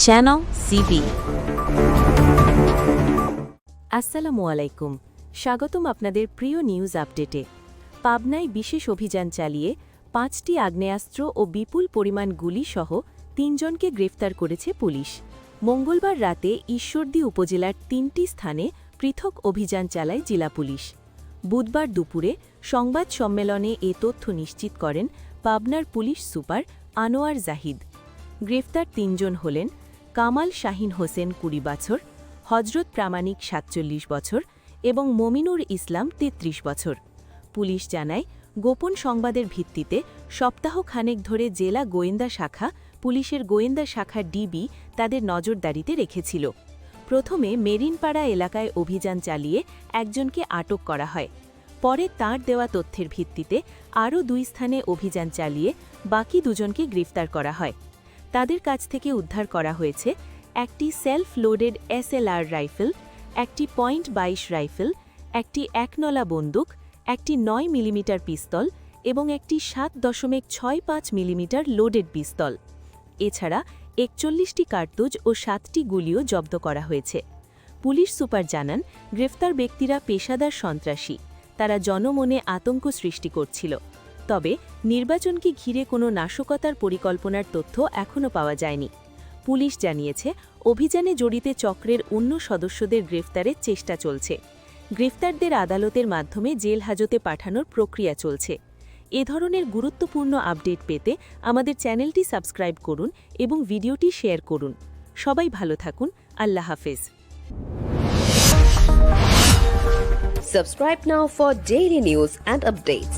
channel CB. আসসালামু আলাইকুম, স্বাগতম আপনাদের প্রিয় নিউজ আপডেটে। পাবনায় বিশেষ অভিযান চালিয়ে 5টি আগ্নেয়াস্ত্র ও বিপুল পরিমাণ গুলি সহ 3 জনকে গ্রেফতার করেছে পুলিশ। মঙ্গলবার রাতে ঈশ্বরদী উপজেলার 3টি স্থানে পৃথক অভিযান চালায় জেলা পুলিশ। বুধবার দুপুরে সংবাদ সম্মেলনে এ তথ্য নিশ্চিত করেন পাবনার পুলিশ সুপার আনোয়ার জাহিদ। গ্রেফতার 3 জন হলেন কামাল শাহিন হোসেন 20 বছর, হজরত প্রামাণিক 47 বছর এবং মমিনুর ইসলাম 33 বছর। পুলিশ জানায়, গোপন সংবাদের ভিত্তিতে সপ্তাহখানেক ধরে জেলা গোয়েন্দা শাখা, পুলিশের গোয়েন্দা শাখা ডিবি তাদের নজরদারিতে রেখেছিল। প্রথমে মেরিনপাড়া এলাকায় অভিযান চালিয়ে একজনকে আটক করা হয়। পরে তাঁর দেওয়া তথ্যের ভিত্তিতে আরও 2 স্থানে অভিযান চালিয়ে বাকি 2 জনকে গ্রেফতার করা হয়। তাদের কাছ থেকে উদ্ধার করা হয়েছে একটি সেলফ লোডেড SLR রাইফেল, একটি .22 রাইফেল, একটি 1 নলা বন্দুক, একটি 9 মিলিমিটার পিস্তল এবং একটি 7.65 মিলিমিটার লোডেড পিস্তল। এছাড়া 41টি কার্তুজ ও 7টি গুলিও জব্দ করা হয়েছে। পুলিশ সুপার জানান, গ্রেফতার ব্যক্তিরা পেশাদার সন্ত্রাসী, তারা জনমনে আতঙ্ক সৃষ্টি করছিল। তবে নির্বাচনকে ঘিরে কোনো নাশকতার পরিকল্পনার তথ্য এখনও পাওয়া যায়নি। পুলিশ জানিয়েছে, অভিযানে জড়িত চক্রের অন্য সদস্যদের গ্রেফতারের চেষ্টা চলছে। গ্রেফতারদের আদালতের মাধ্যমে জেল হাজতে পাঠানোর প্রক্রিয়া চলছে। এ ধরনের গুরুত্বপূর্ণ আপডেট পেতে আমাদের চ্যানেলটি সাবস্ক্রাইব করুন এবং ভিডিওটি শেয়ার করুন। সবাই ভালো থাকুন। আল্লাহ হাফেজ। Subscribe now for daily news and updates.